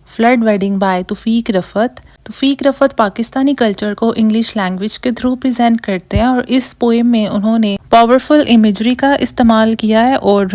Flood wedding bye तौफीक रफ़त। तौफीक Rafat Pakistani culture को English language के through present करते हैं और इस पोएम में उन्होंने पावरफुल इमेजरी का इस्तेमाल किया है और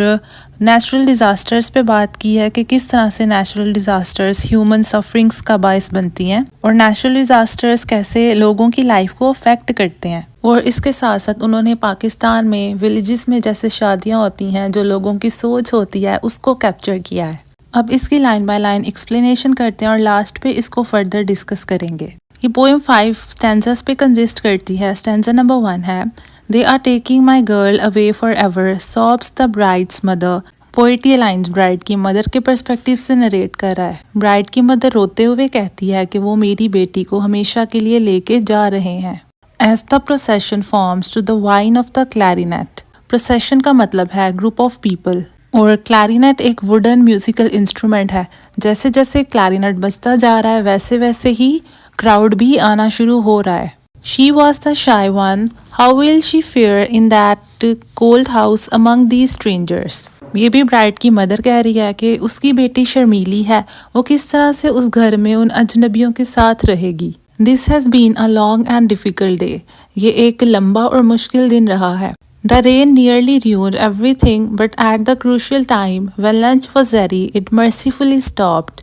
नेचुरल डिज़ास्टर्स पे बात की है कि किस तरह से नेचुरल डिज़ास्टर्स ह्यूमन सफरिंग्स का बायस बनती हैं और नेचुरल डिज़ास्टर्स कैसे लोगों की लाइफ को अफेक्ट करते हैं। और इसके साथ साथ उन्होंने पाकिस्तान में विलेजेस में जैसे शादियाँ होती हैं, जो लोगों की सोच होती है, उसको कैप्चर किया है। अब इसकी लाइन बाय लाइन एक्सप्लेनेशन करते हैं और लास्ट पे इसको फर्दर डिस्कस करेंगे। ये पोएम 5 स्टैंजास पे कंसिस्ट करती है। स्टैंजा नंबर 1 है they are taking my girl away forever sobs the bride's mother. Poet ये लाइन्स ब्राइड की मदर के पर्सपेक्टिव से नरेट कर रहा है। ब्राइड की मदर रोते हुए कहती है कि वो मेरी बेटी को हमेशा के लिए लेके जा रहे हैं। As the procession forms to the whine of the clarinet. Procession का मतलब है ग्रुप ऑफ पीपल और क्लैरिनेट एक वुडन म्यूजिकल इंस्ट्रूमेंट है। जैसे जैसे क्लैरिनेट बजता जा रहा है वैसे वैसे ही क्राउड भी आना शुरू हो रहा है। शी वॉज द शाई one, how will she fair in that cold house among the strangers. ये भी ब्राइड की मदर कह रही है कि उसकी बेटी शर्मीली है, वो किस तरह से उस घर में उन अजनबियों के साथ रहेगी। This has been a long and difficult day. ये एक लंबा और मुश्किल दिन रहा है। The rain nearly ruined everything, but at the crucial time when lunch was ready, it mercifully stopped.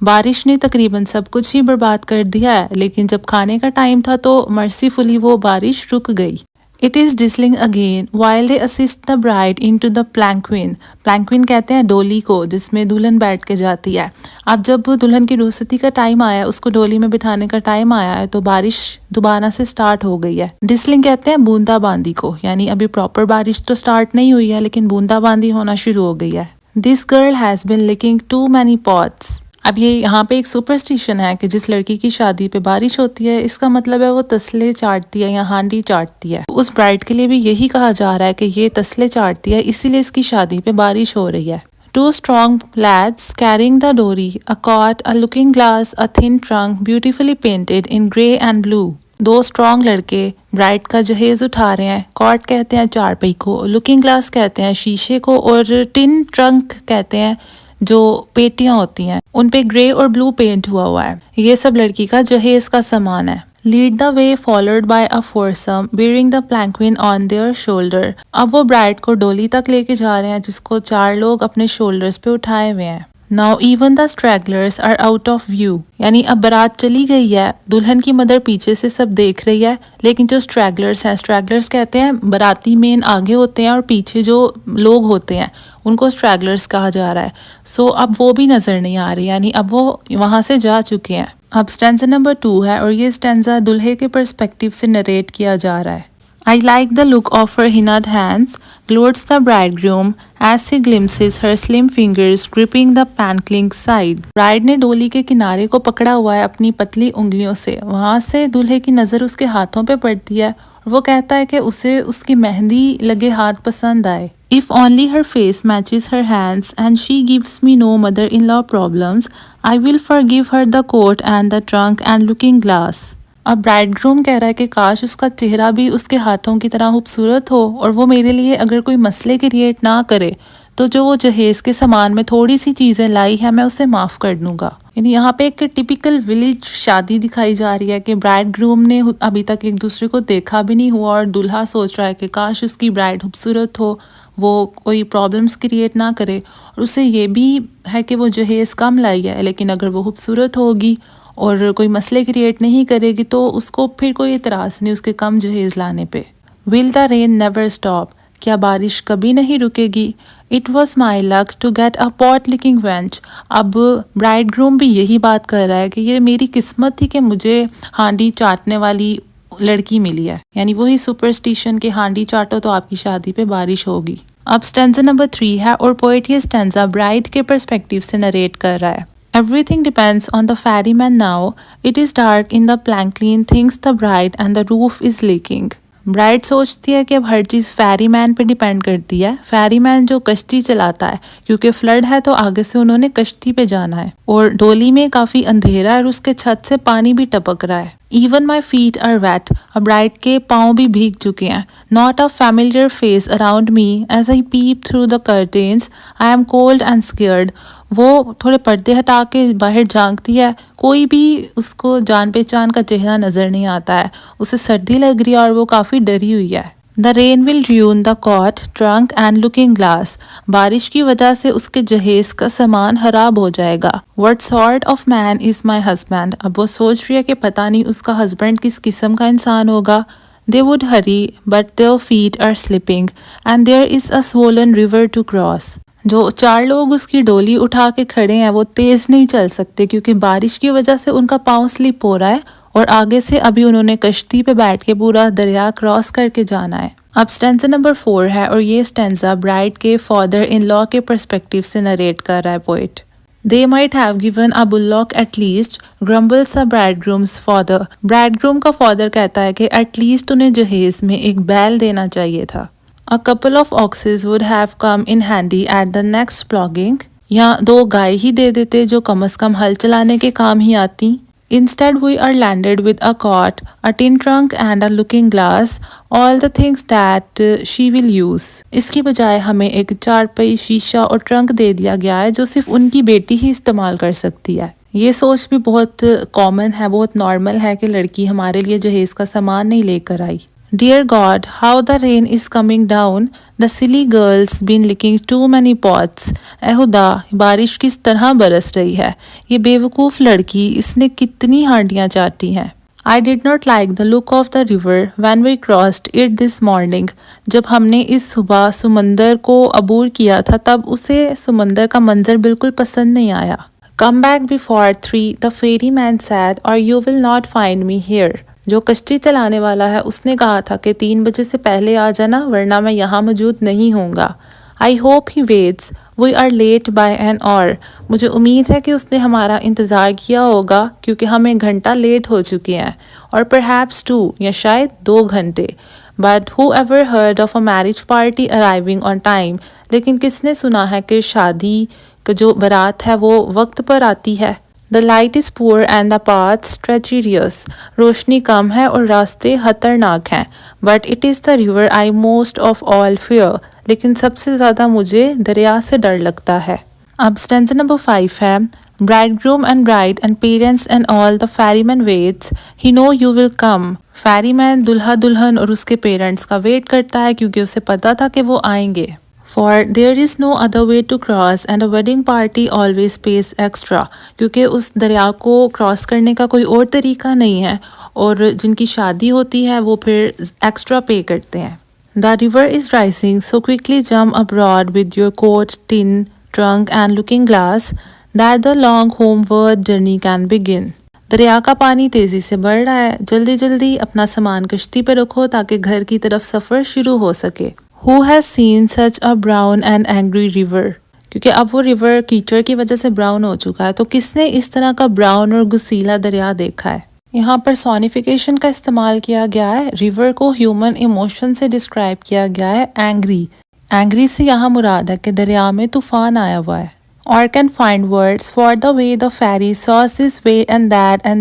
बारिश ने तकरीबन सब कुछ ही बर्बाद कर दिया है, लेकिन जब खाने का टाइम था तो मर्सीफुली वो बारिश रुक गई। It is drizzling again while they assist the bride into the palanquin. palanquin कहते हैं डोली को जिसमें दुल्हन बैठ के जाती है। अब जब दुल्हन की रुखसती का टाइम आया, उसको डोली में बिठाने का टाइम आया है, तो बारिश दोबारा से स्टार्ट हो गई है। डिस्लिंग कहते हैं बूंदाबांदी को, यानी अभी प्रॉपर बारिश तो स्टार्ट नहीं हुई है लेकिन बूंदाबांदी होना शुरू हो गई है। This girl has been licking too many pots. अब ये यहाँ पे एक सुपरस्टिशन है कि जिस लड़की की शादी पे बारिश होती है, इसका मतलब है वो तसले चाटती है या हांडी चाटती है। उस ब्राइड के लिए भी यही कहा जा रहा है कि ये तसले चाटती है, इसीलिए इसकी शादी पे बारिश हो रही है। Two strong lads carrying the dory, a cot, a looking glass, a thin trunk beautifully painted in grey and blue. दो स्ट्रॉन्ग लड़के ब्राइड का जहेज उठा रहे हैं। कॉट कहते हैं चारपाई को, लुकिंग ग्लास कहते हैं शीशे को और टिन ट्रंक कहते हैं जो पेटियां होती हैं, उन पे ग्रे और ब्लू पेंट हुआ है। ये सब लड़की का जहेज का सामान है। Lead the way followed by a foursome bearing the palanquin on their shoulder. अब वो ब्राइड को डोली तक लेके जा रहे हैं जिसको 4 लोग अपने शोल्डर्स पे उठाए हुए हैं। Now even the stragglers are out of view, यानी अब बारात चली गई है, दुल्हन की मदर पीछे से सब देख रही है, लेकिन जो स्ट्रैगलर्स हैं, स्ट्रैगलर्स कहते हैं बाराती मेन आगे होते हैं और पीछे जो लोग होते हैं उनको स्ट्रैगलर्स कहा जा रहा है। सो अब वो भी नजर नहीं आ रही, यानी अब वो वहां से जा चुके हैं। अब स्टैंजा नंबर 2 है और ये स्टैंजा दूल्हे के पर्सपेक्टिव से नरेट किया जा रहा है। I like the look of her hinned hands, gloats the bridegroom as he glimpses her slim fingers gripping the pancling side. Bride ने डोली के किनारे को पकड़ा हुआ है अपनी पतली उंगलियों से। वहां से दूल्हे की नजर उसके हाथों पे पड़ती है और वो कहता है कि उसे उसकी मेहंदी लगे हाथ पसंद आए। If only her face matches her hands and she gives me no mother-in-law problems, I will forgive her the coat and the trunk and looking glass. अब ब्राइडग्रूम कह रहा है कि काश उसका चेहरा भी उसके हाथों की तरह खूबसूरत हो और वो मेरे लिए अगर कोई मसले क्रिएट ना करे तो जो वो जहेज के सामान में थोड़ी सी चीज़ें लाई है मैं उसे माफ़ कर दूंगा। यानी यहाँ पे एक टिपिकल विलेज शादी दिखाई जा रही है कि ब्राइडग्रूम ने अभी तक एक दूसरे को देखा भी नहीं हुआ और दूल्हा सोच रहा है कि काश उसकी ब्राइड खूबसूरत हो, वो कोई प्रॉब्लम्स क्रिएट ना करे, और उसे ये भी है कि वो जहेज कम लाई है लेकिन अगर वो खूबसूरत होगी और कोई मसले क्रिएट नहीं करेगी तो उसको फिर कोई इतराज़ नहीं उसके कम जहेज लाने पे। Will the rain never stop, क्या बारिश कभी नहीं रुकेगी। It was my luck to get a pot licking wench. अब ब्राइडग्रूम भी यही बात कर रहा है कि ये मेरी किस्मत थी कि मुझे हांडी चाटने वाली लड़की मिली है, यानी वही सुपरस्टिशन के हांडी चाटो तो आपकी शादी पे बारिश होगी। अब स्टैंजा नंबर 3 है और पोएट ये स्टैंजा ब्राइड के पर्सपेक्टिव से नरेट कर रहा है। Everything depends on the ferryman now. It is dark in the planking, thinks the bride, and the roof is leaking. Bride सोचती है कि अब हर चीज़ फेरीमैन पे डिपेंड करती है। फेरीमैन जो कश्ती चलाता है, क्योंकि फ्लड है तो आगे से उन्होंने कश्ती पे जाना है और डोली में काफ़ी अंधेरा है और उसके छत से पानी भी टपक रहा है। Even my feet are wet. अब ब्राइड के पाँव भी भीग चुके हैं। Not a familiar face around me as I peep through the curtains. I am cold and scared. वो थोड़े पर्दे हटा के बाहर झांकती है, कोई भी उसको जान पहचान का चेहरा नजर नहीं आता है। उसे सर्दी लग रही है और वो काफी डरी हुई है। The rain will ruin the cot trunk and looking glass. बारिश की वजह से उसके जहेज का सामान खराब हो जाएगा। What sort of man is my husband? अब वो सोच रही है कि पता नहीं उसका हस्बैंड किस किस्म का इंसान होगा। They would hurry, but their feet are slipping, and there is a swollen river to cross. जो 4 लोग उसकी डोली उठा के खड़े हैं वो तेज नहीं चल सकते क्योंकि बारिश की वजह से उनका पाँव स्लिप हो रहा है और आगे से अभी उन्होंने कश्ती पे बैठ के पूरा दरिया क्रॉस करके जाना है। अब स्टेंजा नंबर 4 है और ये स्टेंजा ब्राइड के फादर इन लॉ के पर्सपेक्टिव से नरेट कर रहा है poet. They might have given a bullock at least, grumbles the bridegroom's father. Bridegroom का father कहता है कि at least उन्हें जहेज में एक बैल देना चाहिए था। A couple of oxes would have come in handy at the next ploughing. या 2 गाय ही दे देते जो कम से कम हल चलाने के काम ही आती। Instead we are landed with a cot, a tin trunk and a looking glass, all the things that she will use. इसकी बजाय हमें एक चारपाई, शीशा और ट्रंक दे दिया गया है जो सिर्फ उनकी बेटी ही इस्तेमाल कर सकती है। ये सोच भी बहुत कॉमन है, बहुत नॉर्मल है कि लड़की हमारे लिए जहेज का सामान नहीं लेकर आई। Dear God, how the rain is coming down. The silly girl's been licking too many pots. ऐ खुदा, बारिश किस तरह बरस रही है। ये बेवकूफ़ लड़की, इसने कितनी हांडियाँ चाटी हैं। I did not like the look of the river when we crossed it this morning. जब हमने इस सुबह समंदर को अबूर किया था तब उसे समंदर का मंजर बिल्कुल पसंद नहीं आया। Come back before 3, the ferryman said, or you will not find me here. जो कश्ती चलाने वाला है उसने कहा था कि 3 बजे से पहले आ जाना वरना मैं यहाँ मौजूद नहीं होऊंगा। I hope he waits, we are late by an hour. मुझे उम्मीद है कि उसने हमारा इंतज़ार किया होगा क्योंकि हम 1 घंटा लेट हो चुके हैं, और परहैप्स 2 या शायद 2 घंटे। But who ever heard of a marriage party arriving on time, लेकिन किसने सुना है कि शादी का जो बारात है वो वक्त पर आती है। The light is poor and the paths treacherous. रोशनी कम है और रास्ते खतरनाक हैं। But it is the river I most of all fear. लेकिन सबसे ज़्यादा मुझे दरिया से डर लगता है। अब स्टेंजा नंबर 5 है। Bridegroom and bride and parents and all the ferryman waits. He know you will come. Ferryman दुल्हा दुल्हन और उसके पेरेंट्स का वेट करता है क्योंकि उसे पता था कि वो आएंगे। For there is no other way to cross and a wedding party always pays extra. क्योंकि उस दरिया को क्रॉस करने का कोई और तरीका नहीं है और जिनकी शादी होती है वो फिर एक्स्ट्रा पे करते हैं। The river is rising, so quickly jump abroad with your coat, tin, trunk and looking glass, that the long homeward journey can begin. दरिया का पानी तेजी से बढ़ रहा है, जल्दी जल्दी अपना सामान कश्ती पे रखो ताकि घर की तरफ सफ़र शुरू हो सके। Who has seen such a brown and angry river? क्योंकि अब वो रिवर कीचड़ की वजह से ब्राउन हो चुका है, तो किसने इस तरह का ब्राउन और गुस्सीला दरिया देखा है। यहाँ पर सोनिफिकेशन का इस्तेमाल किया गया है। रिवर को ह्यूमन इमोशन से डिस्क्राइब किया गया है एंग्री। एंग्री से यहाँ मुराद है कि दरिया में तूफान आया हुआ है। Or can find words for the way the ferry saws this way and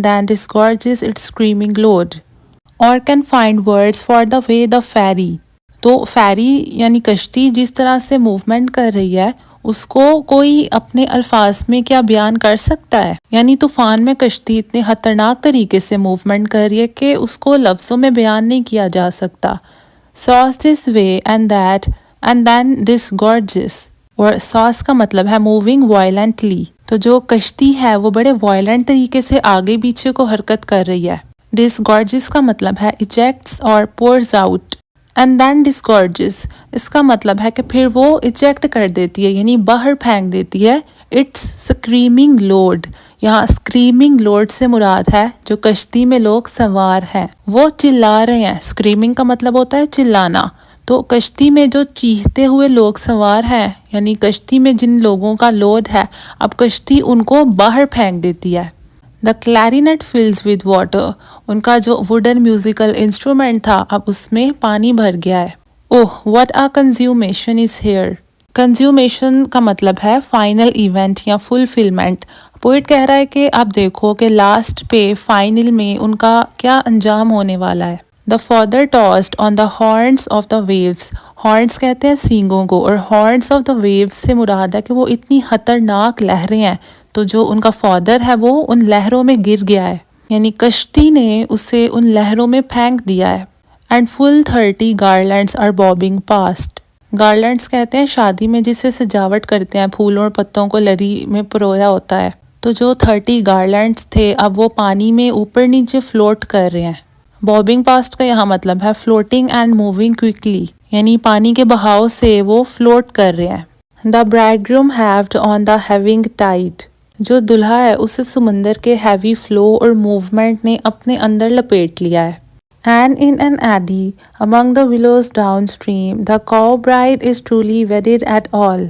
then disgorges its screaming load. Or can find words for the way the ferry, तो फेरी यानी कश्ती जिस तरह से मूवमेंट कर रही है उसको कोई अपने अल्फाज में क्या बयान कर सकता है। यानी तूफान में कश्ती इतने खतरनाक तरीके से मूवमेंट कर रही है कि उसको लफ्ज़ों में बयान नहीं किया जा सकता। Sauce this way and then this gorgeous, और सॉस का मतलब है मूविंग वायलेंटली, तो जो कश्ती है वो बड़े वायलेंट तरीके से आगे पीछे को हरकत कर रही है। दिस गॉर्जियस का मतलब है इजेक्ट्स और पोर्स आउट, एंड देन डिस्गॉर्जेस इसका मतलब है कि फिर वो इजेक्ट कर देती है यानी बाहर फेंक देती है। इट्स स्क्रीमिंग लोड, यहाँ स्क्रीमिंग लोड से मुराद है जो कश्ती में लोग सवार हैं वो चिल्ला रहे हैं। स्क्रीमिंग का मतलब होता है चिल्लाना, तो कश्ती में जो चीखते हुए लोग सवार हैं यानी कश्ती में जिन लोगों का लोड है अब कश्ती उनको बाहर फेंक देती है। द क्लैरिनेट फिल्स विद वाटर, उनका जो वुडन म्यूजिकल इंस्ट्रूमेंट था अब उसमें पानी भर गया है। Oh what a consummation is here. Consummation का मतलब है फाइनल इवेंट या फुलफिलमेंट। पोइट कह रहा है कि आप देखो कि लास्ट पे फाइनल में उनका क्या अंजाम होने वाला है। The father tossed on the horns of the waves. Horns कहते हैं सींगों को, और हॉर्न्स ऑफ द वेव्स से मुराद है कि वो इतनी खतरनाक लहरें हैं, तो जो उनका फादर है वो उन लहरों में गिर गया है, यानी कश्ती ने उसे उन लहरों में फेंक दिया है। And full 30 garlands are bobbing past. Garlands कहते हैं शादी में जिससे सजावट करते हैं, फूलों और पत्तों को लरी में परोया होता है। तो जो 30 गार्लैंड्स थे अब वो पानी में ऊपर नीचे फ्लोट कर रहे हैं। बॉबिंग पास्ट का यहाँ मतलब है फ्लोटिंग एंड मूविंग क्विकली, यानी पानी के बहाव से वो फ्लोट कर रहे हैं। The bridegroom heaved on the heaving tide. जो दुल्हा है उसे समंदर के हैवी फ्लो और मूवमेंट ने अपने अंदर लपेट लिया है। And in an eddy among the willows downstream, the cow bride is truly wedded at all.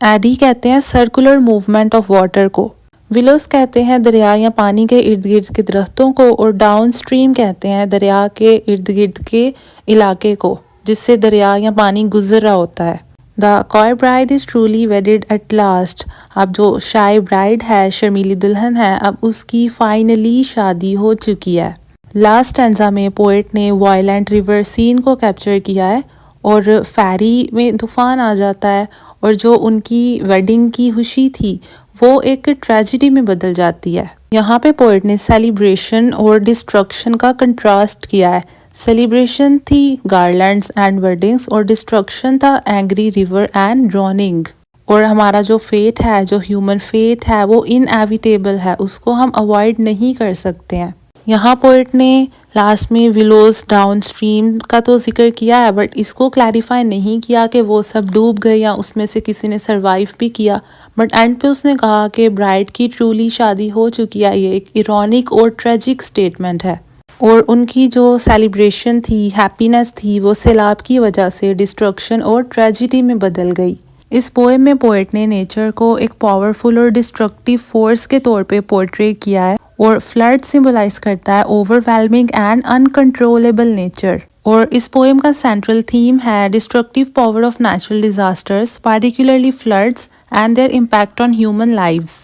Eddy कहते हैं सर्कुलर मूवमेंट ऑफ वाटर को, विलोस कहते हैं दरिया या पानी के इर्द गिर्द के दरख्तों को, और डाउन स्ट्रीम कहते हैं दरिया के इर्द गिर्द के इलाके को जिससे दरिया या पानी गुजर रहा होता है। The coy bride is truly wedded at last. अब जो शाय ब्राइड है, शर्मीली दुल्हन है, अब उसकी फाइनली शादी हो चुकी है। लास्ट स्टैंजा में पोएट ने वायलेंट रिवर सीन को कैप्चर किया है और फेरी में तूफान आ जाता है, और जो उनकी वेडिंग की खुशी थी वो एक ट्रेजिडी में बदल जाती है। यहाँ पे पोएट ने सेलिब्रेशन और डिस्ट्रक्शन का कंट्रास्ट किया है। सेलिब्रेशन थी गार्लैंड्स एंड वेडिंग्स, और डिस्ट्रक्शन था एंग्री रिवर एंड ड्रॉनिंग। और हमारा जो फेट है, जो ह्यूमन फेट है, वो इनएविटेबल है, उसको हम अवॉइड नहीं कर सकते हैं। यहाँ पोइट ने लास्ट में विलोज डाउन स्ट्रीम का तो जिक्र किया है, बट इसको क्लैरिफाई नहीं किया कि वो सब डूब गए या उसमें से किसी ने सरवाइव भी किया। बट एंड पे उसने कहा कि ब्राइड की ट्रूली शादी हो चुकी है। ये एक इरोनिक और ट्रेजिक स्टेटमेंट है, और उनकी जो सेलिब्रेशन थी, हैप्पीनेस थी, वो सैलाब की वजह से डिस्ट्रक्शन और ट्रेजिडी में बदल गई। इस पोएम में पोएट ने नेचर को एक पावरफुल और डिस्ट्रक्टिव फोर्स के तौर पे पोर्ट्रे किया है, और फ्लड सिंबलाइज करता है ओवरवेलमिंग एंड अनकंट्रोलेबल नेचर। और इस पोएम का सेंट्रल थीम है destructive power of natural disasters, particularly floods and there impact on human lives.